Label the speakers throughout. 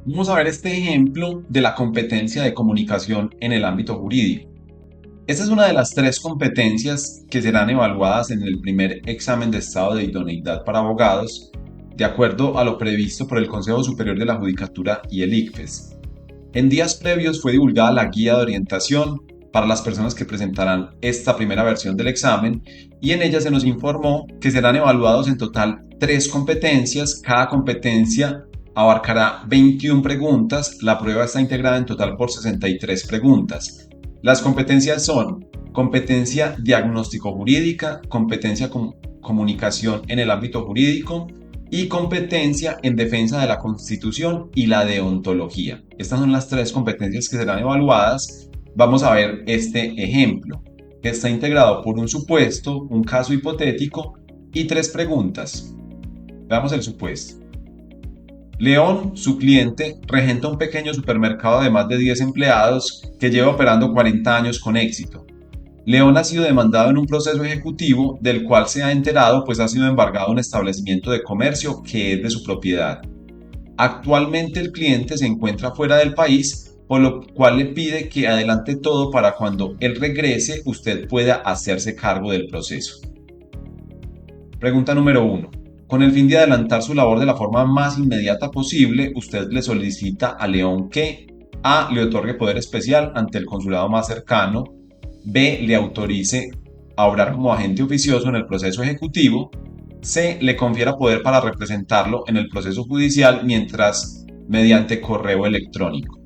Speaker 1: Vamos a ver este ejemplo de la competencia de comunicación en el ámbito jurídico. Esta es una de las tres competencias que serán evaluadas en el primer examen de estado de idoneidad para abogados, de acuerdo a lo previsto por el Consejo Superior de la Judicatura y el ICFES. En días previos fue divulgada la guía de orientación para las personas que presentarán esta primera versión del examen y en ella se nos informó que serán evaluados en total tres competencias. Cada competencia abarcará 21 preguntas. La prueba está integrada en total por 63 preguntas. Las competencias son competencia diagnóstico jurídica, competencia comunicación en el ámbito jurídico y competencia en defensa de la Constitución y la deontología. Estas son las tres competencias que serán evaluadas. Vamos a ver este ejemplo, que está integrado por un supuesto, un caso hipotético y tres preguntas. Veamos el supuesto. León, su cliente, regenta un pequeño supermercado de más de 10 empleados que lleva operando 40 años con éxito. León ha sido demandado en un proceso ejecutivo del cual se ha enterado pues ha sido embargado un establecimiento de comercio que es de su propiedad. Actualmente el cliente se encuentra fuera del país, por lo cual le pide que adelante todo para cuando él regrese usted pueda hacerse cargo del proceso. Pregunta número 1. Con el fin de adelantar su labor de la forma más inmediata posible, usted le solicita a León que A. Le otorgue poder especial ante el consulado más cercano, B. Le autorice a obrar como agente oficioso en el proceso ejecutivo, C. Le confiera poder para representarlo en el proceso judicial mientras mediante correo electrónico.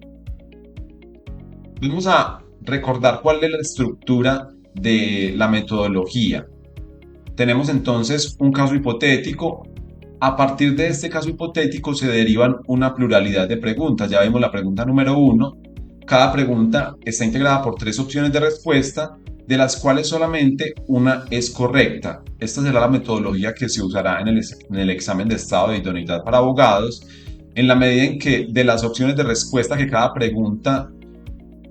Speaker 1: Vamos a recordar cuál es la estructura de la metodología. Tenemos entonces un caso hipotético. A partir de este caso hipotético se derivan una pluralidad de preguntas. Ya vemos la pregunta número 1. Cada pregunta está integrada por tres opciones de respuesta, de las cuales solamente una es correcta. Esta será la metodología que se usará en el examen de estado de idoneidad para abogados, en la medida en que de las opciones de respuesta que cada pregunta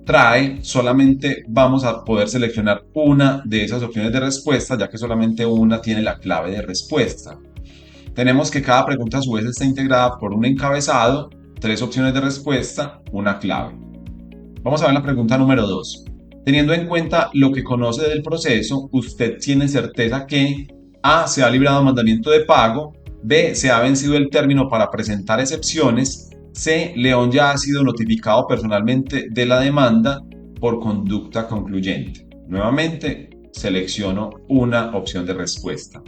Speaker 1: trae, solamente vamos a poder seleccionar una de esas opciones de respuesta, ya que solamente una tiene la clave de respuesta. Tenemos que cada pregunta a su vez está integrada por un encabezado, tres opciones de respuesta, una clave. Vamos a ver la pregunta número 2. Teniendo en cuenta lo que conoce del proceso, usted tiene certeza que A. Se ha librado mandamiento de pago, B. Se ha vencido el término para presentar excepciones, C. León ya ha sido notificado personalmente de la demanda por conducta concluyente. Nuevamente, selecciono una opción de respuesta.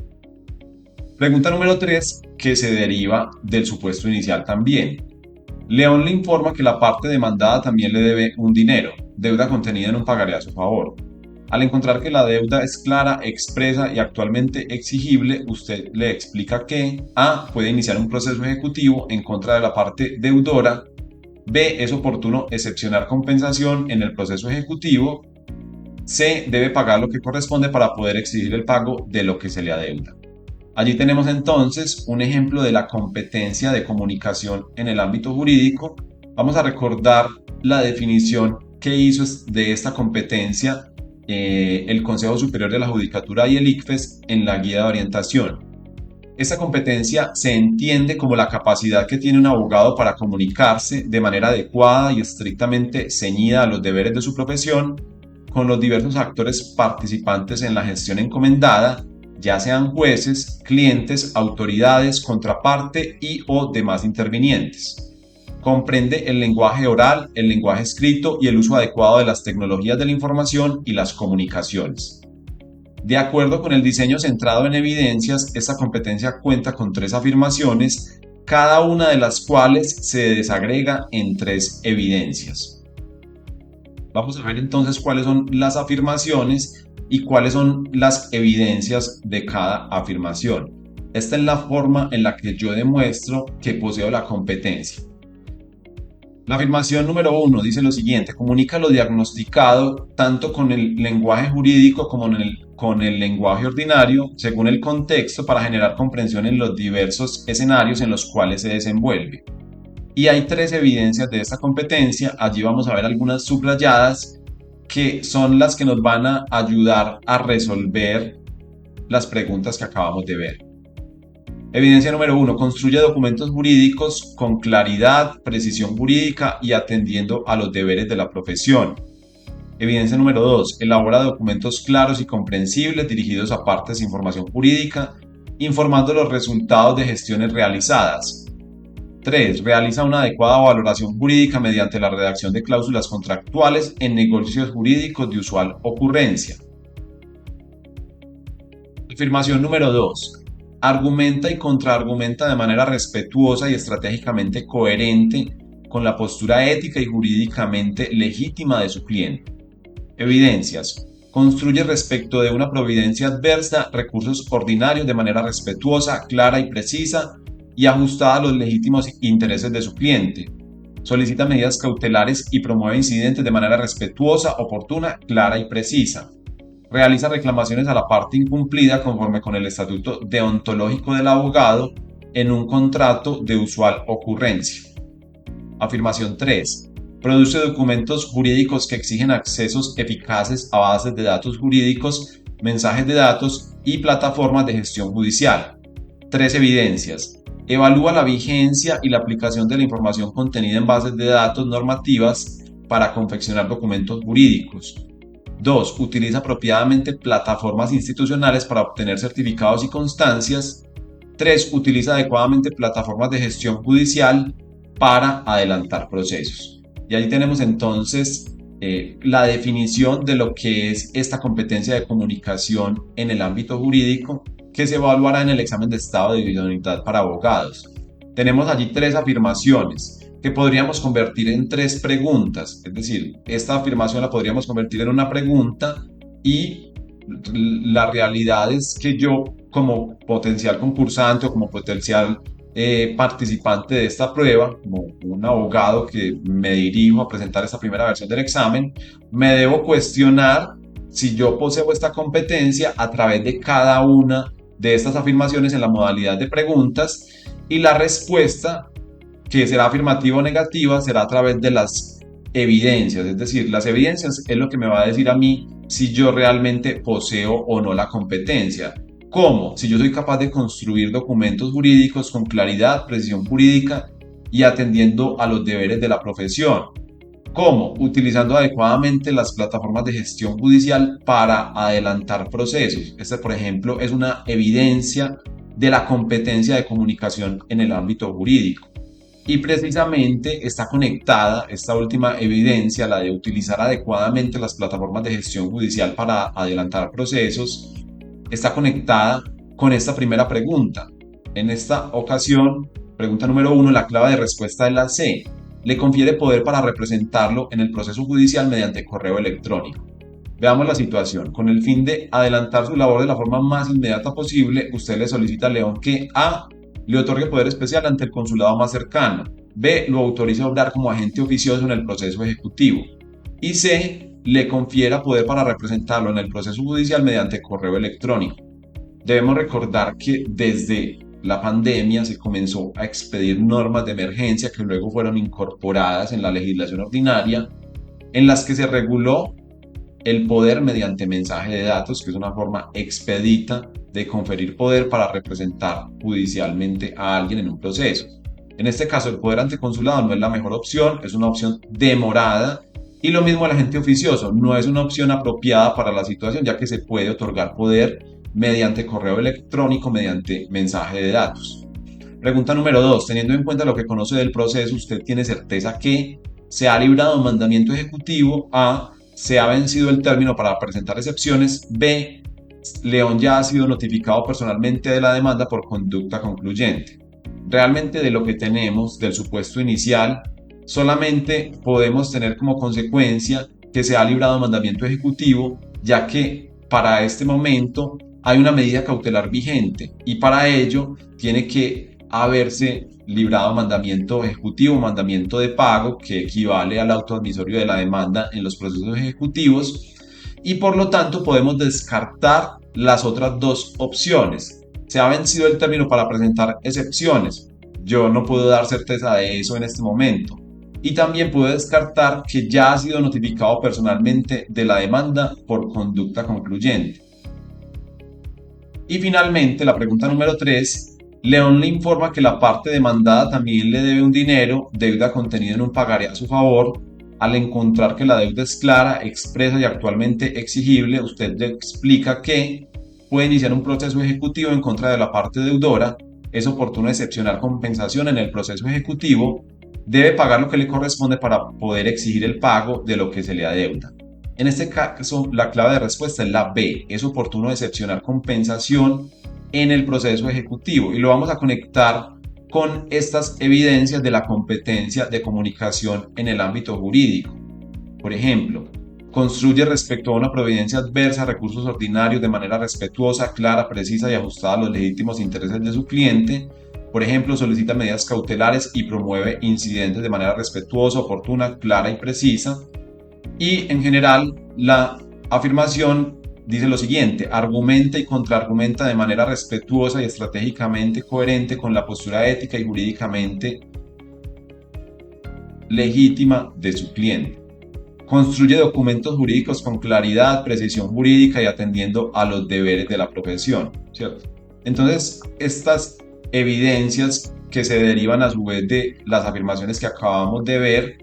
Speaker 1: Pregunta número 3, que se deriva del supuesto inicial también. León le informa que la parte demandada también le debe un dinero, deuda contenida en un pagaré a su favor. Al encontrar que la deuda es clara, expresa y actualmente exigible, usted le explica que A. Puede iniciar un proceso ejecutivo en contra de la parte deudora, B. Es oportuno excepcionar compensación en el proceso ejecutivo, C. Debe pagar lo que corresponde para poder exigir el pago de lo que se le adeuda. Allí tenemos entonces un ejemplo de la competencia de comunicación en el ámbito jurídico. Vamos a recordar la definición que hizo de esta competencia el Consejo Superior de la Judicatura y el ICFES en la guía de orientación. Esta competencia se entiende como la capacidad que tiene un abogado para comunicarse de manera adecuada y estrictamente ceñida a los deberes de su profesión con los diversos actores participantes en la gestión encomendada, ya sean jueces, clientes, autoridades, contraparte y o demás intervinientes. Comprende el lenguaje oral, el lenguaje escrito y el uso adecuado de las tecnologías de la información y las comunicaciones. De acuerdo con el diseño centrado en evidencias, esta competencia cuenta con tres afirmaciones, cada una de las cuales se desagrega en tres evidencias. Vamos a ver entonces cuáles son las afirmaciones y cuáles son las evidencias de cada afirmación. Esta es la forma en la que yo demuestro que poseo la competencia. La afirmación número 1 dice lo siguiente: comunica lo diagnosticado tanto con el lenguaje jurídico como con el lenguaje ordinario, según el contexto, para generar comprensión en los diversos escenarios en los cuales se desenvuelve. Y hay tres evidencias de esta competencia. Allí vamos a ver algunas subrayadas que son las que nos van a ayudar a resolver las preguntas que acabamos de ver. Evidencia número 1. Construye documentos jurídicos con claridad, precisión jurídica y atendiendo a los deberes de la profesión. Evidencia número 2. Elabora documentos claros y comprensibles dirigidos a partes de información jurídica, informando los resultados de gestiones realizadas. 3. Realiza una adecuada valoración jurídica mediante la redacción de cláusulas contractuales en negocios jurídicos de usual ocurrencia. Afirmación número 2. Argumenta y contraargumenta de manera respetuosa y estratégicamente coherente con la postura ética y jurídicamente legítima de su cliente. Evidencias. Construye respecto de una providencia adversa recursos ordinarios de manera respetuosa, clara y precisa y ajustada a los legítimos intereses de su cliente. Solicita medidas cautelares y promueve incidentes de manera respetuosa, oportuna, clara y precisa. Realiza reclamaciones a la parte incumplida conforme con el estatuto deontológico del abogado en un contrato de usual ocurrencia. Afirmación 3. Produce documentos jurídicos que exigen accesos eficaces a bases de datos jurídicos, mensajes de datos y plataformas de gestión judicial. 3 evidencias. Evalúa la vigencia y la aplicación de la información contenida en bases de datos normativas para confeccionar documentos jurídicos. 2. Utiliza apropiadamente plataformas institucionales para obtener certificados y constancias. 3. Utiliza adecuadamente plataformas de gestión judicial para adelantar procesos. Y ahí tenemos entonces la definición de lo que es esta competencia de comunicación en el ámbito jurídico que se evaluará en el examen de estado de idoneidad para abogados. Tenemos allí 3 afirmaciones que podríamos convertir en 3 preguntas, es decir, esta afirmación la podríamos convertir en una pregunta y la realidad es que yo como potencial concursante o como potencial participante de esta prueba, como un abogado que me dirijo a presentar esta primera versión del examen, me debo cuestionar si yo poseo esta competencia a través de cada una de estas afirmaciones en la modalidad de preguntas y la respuesta, que será afirmativa o negativa, será a través de las evidencias, es decir, las evidencias es lo que me va a decir a mí si yo realmente poseo o no la competencia. ¿Cómo? Si yo soy capaz de construir documentos jurídicos con claridad, precisión jurídica y atendiendo a los deberes de la profesión. ¿Cómo? Utilizando adecuadamente las plataformas de gestión judicial para adelantar procesos. Esta, por ejemplo, es una evidencia de la competencia de comunicación en el ámbito jurídico. Y precisamente está conectada esta última evidencia, la de utilizar adecuadamente las plataformas de gestión judicial para adelantar procesos, está conectada con esta primera pregunta. En esta ocasión, pregunta número 1, la clave de respuesta es la C. Le confiere poder para representarlo en el proceso judicial mediante correo electrónico. Veamos la situación. Con el fin de adelantar su labor de la forma más inmediata posible, usted le solicita a León que A. le otorgue poder especial ante el consulado más cercano, B. lo autorice a obrar como agente oficioso en el proceso ejecutivo y C. le confiera poder para representarlo en el proceso judicial mediante correo electrónico. Debemos recordar que desde la pandemia se comenzó a expedir normas de emergencia que luego fueron incorporadas en la legislación ordinaria, en las que se reguló el poder mediante mensaje de datos, que es una forma expedita de conferir poder para representar judicialmente a alguien en un proceso. En este caso, el poder ante consulado no es la mejor opción, es una opción demorada, y lo mismo el agente oficioso, no es una opción apropiada para la situación, ya que se puede otorgar poder mediante correo electrónico, mediante mensaje de datos. Pregunta número 2. Teniendo en cuenta lo que conoce del proceso, ¿usted tiene certeza que se ha librado un mandamiento ejecutivo? A. Se ha vencido el término para presentar excepciones. B. León ya ha sido notificado personalmente de la demanda por conducta concluyente. Realmente de lo que tenemos, del supuesto inicial, solamente podemos tener como consecuencia que se ha librado mandamiento ejecutivo, ya que para este momento hay una medida cautelar vigente y para ello tiene que haberse librado mandamiento ejecutivo, mandamiento de pago, que equivale al auto admisorio de la demanda en los procesos ejecutivos, y por lo tanto podemos descartar las otras 2 opciones. Se ha vencido el término para presentar excepciones. Yo no puedo dar certeza de eso en este momento. Y también puedo descartar que ya ha sido notificado personalmente de la demanda por conducta concluyente. Y finalmente, la pregunta número 3, León le informa que la parte demandada también le debe un dinero, deuda contenida en un pagaré a su favor. Al encontrar que la deuda es clara, expresa y actualmente exigible, usted le explica que puede iniciar un proceso ejecutivo en contra de la parte deudora. Es oportuno excepcionar compensación en el proceso ejecutivo. Debe pagar lo que le corresponde para poder exigir el pago de lo que se le adeuda. En este caso, la clave de respuesta es la B. Es oportuno excepcionar compensación en el proceso ejecutivo y lo vamos a conectar con estas evidencias de la competencia de comunicación en el ámbito jurídico. Por ejemplo, construye respecto a una providencia adversa recursos ordinarios de manera respetuosa, clara, precisa y ajustada a los legítimos intereses de su cliente. Por ejemplo, solicita medidas cautelares y promueve incidentes de manera respetuosa, oportuna, clara y precisa. Y en general, la afirmación dice lo siguiente: argumenta y contraargumenta de manera respetuosa y estratégicamente coherente con la postura ética y jurídicamente legítima de su cliente. Construye documentos jurídicos con claridad, precisión jurídica y atendiendo a los deberes de la profesión, ¿cierto? Entonces, estas evidencias que se derivan a su vez de las afirmaciones que acabamos de ver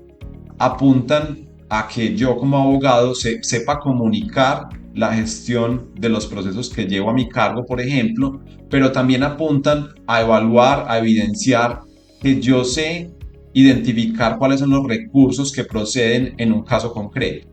Speaker 1: apuntan a que yo como abogado sepa comunicar la gestión de los procesos que llevo a mi cargo, por ejemplo, pero también apuntan a evaluar, a evidenciar que yo sé identificar cuáles son los recursos que proceden en un caso concreto.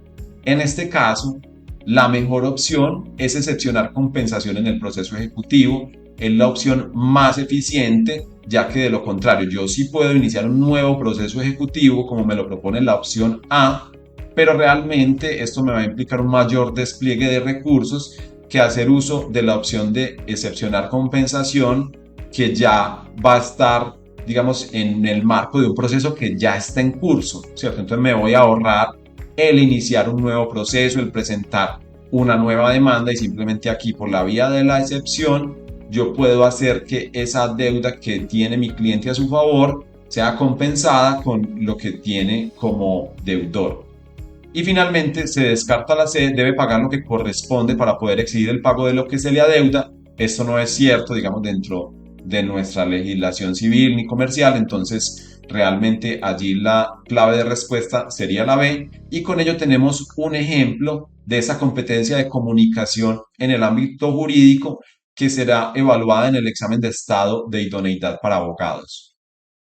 Speaker 1: En este caso, la mejor opción es excepcionar compensación en el proceso ejecutivo. Es la opción más eficiente, ya que de lo contrario yo sí puedo iniciar un nuevo proceso ejecutivo como me lo propone la opción A, pero realmente esto me va a implicar un mayor despliegue de recursos que hacer uso de la opción de excepcionar compensación, que ya va a estar, digamos, en el marco de un proceso que ya está en curso, ¿cierto? Entonces me voy a ahorrar el iniciar un nuevo proceso, el presentar una nueva demanda, y simplemente aquí por la vía de la excepción yo puedo hacer que esa deuda que tiene mi cliente a su favor sea compensada con lo que tiene como deudor. Y finalmente se descarta la C, debe pagar lo que corresponde para poder exigir el pago de lo que se le adeuda. Esto no es cierto, digamos, dentro de nuestra legislación civil ni comercial, entonces realmente allí la clave de respuesta sería la B, y con ello tenemos un ejemplo de esa competencia de comunicación en el ámbito jurídico que será evaluada en el examen de estado de idoneidad para abogados.